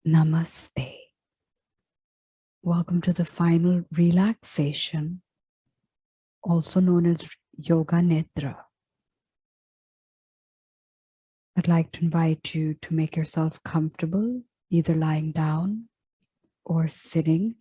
Namaste. Welcome to the final relaxation, also known as Yoga Nidra. I'd like to invite you to make yourself comfortable, either lying down or sitting.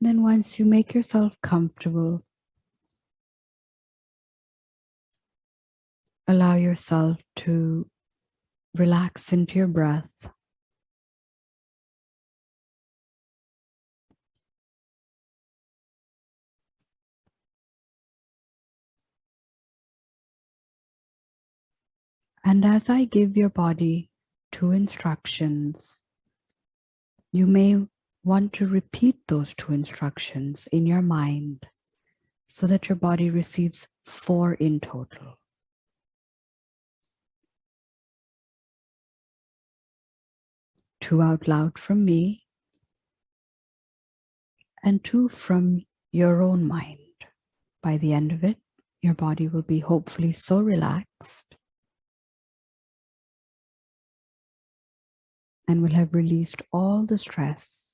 And then once you make yourself comfortable, allow yourself to relax into your breath. And as I give your body 2 instructions, you may want to repeat those 2 instructions in your mind so that your body receives 4 in total. 2 out loud from me and 2 from your own mind. By the end of it, your body will be hopefully so relaxed and will have released all the stress.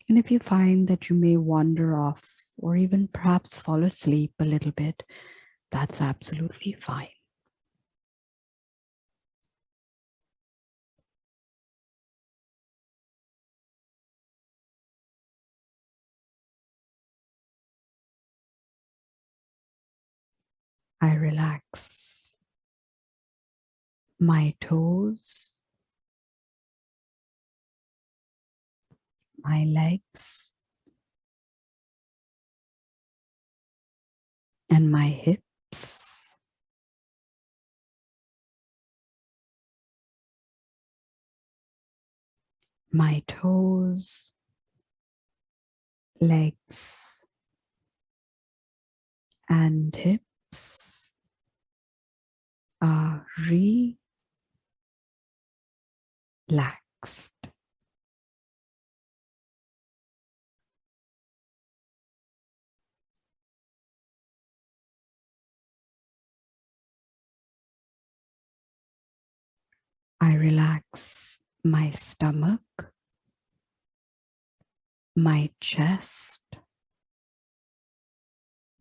And if you find that you may wander off or even perhaps fall asleep a little bit, that's absolutely fine. I relax my toes, my legs, and my hips. My toes, legs, and hips are relaxed. I relax my stomach, my chest,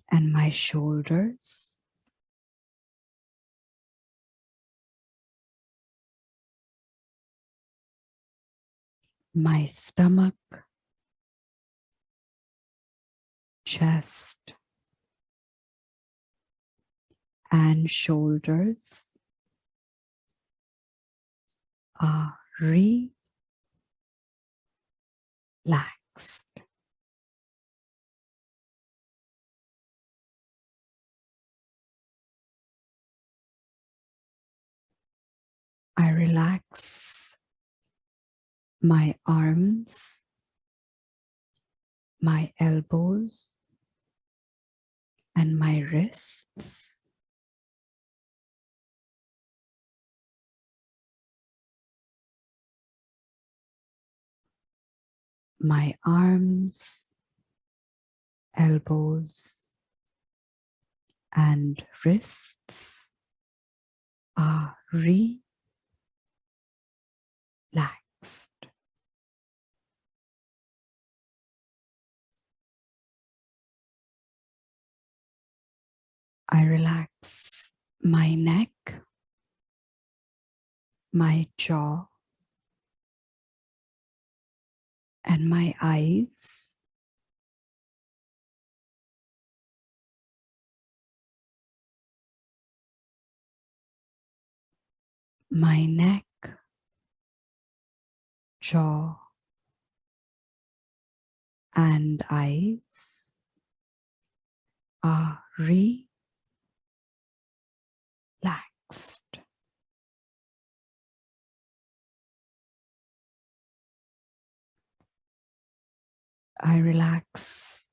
and my shoulders. My stomach, chest, and shoulders are relaxed. I relax my arms, my elbows, and my wrists. My arms, elbows, and wrists are relaxed. I relax my neck, my jaw, and my eyes. My neck, jaw, and eyes are relaxed. I relax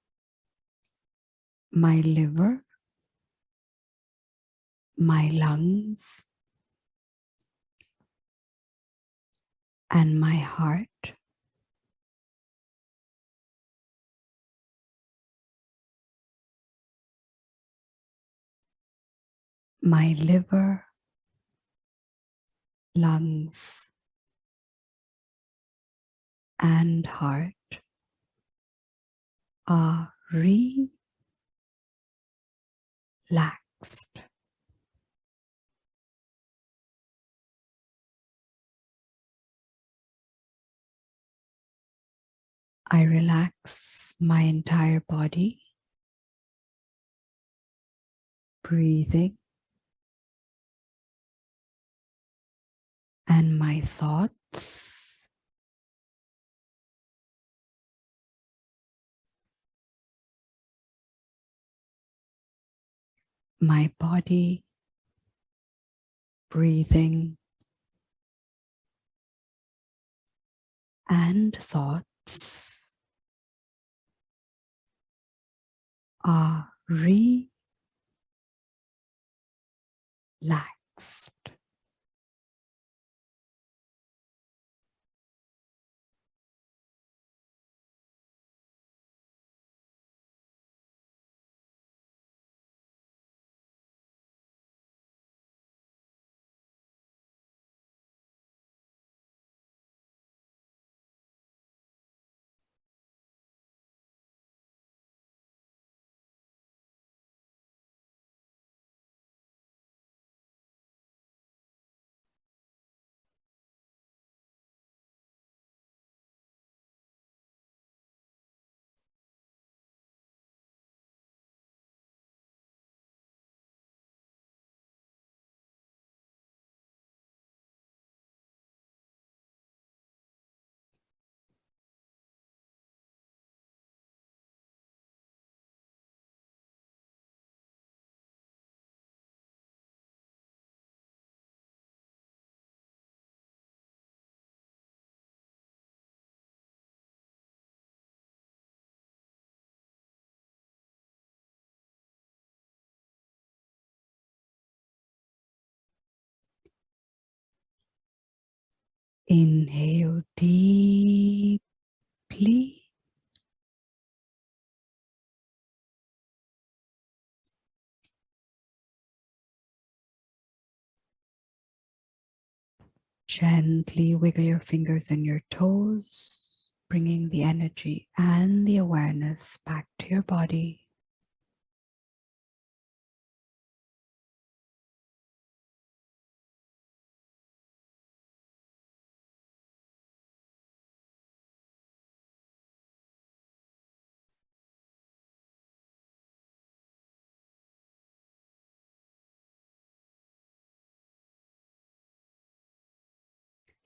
my liver, my lungs, and my heart, my liver, lungs, and heart are relaxed. I relax my entire body, breathing, and my thoughts. My body, breathing, and thoughts are relaxed. Inhale deeply. Gently wiggle your fingers and your toes, bringing the energy and the awareness back to your body.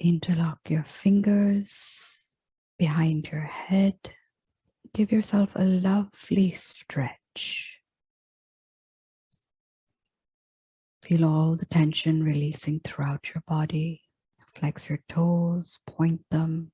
Interlock your fingers behind your head. Give yourself a lovely stretch. Feel all the tension releasing throughout your body. Flex your toes, point them.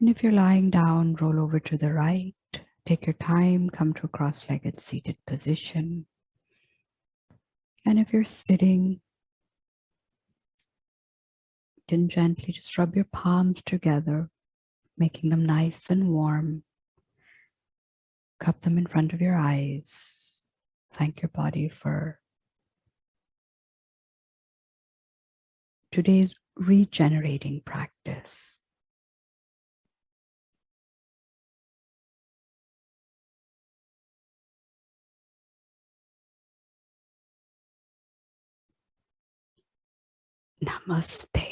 And if you're lying down, roll over to the right. Take your time, come to a cross-legged seated position. And if you're sitting, you can gently just rub your palms together, making them nice and warm. Cup them in front of your eyes. Thank your body for today's regenerating practice. Namaste.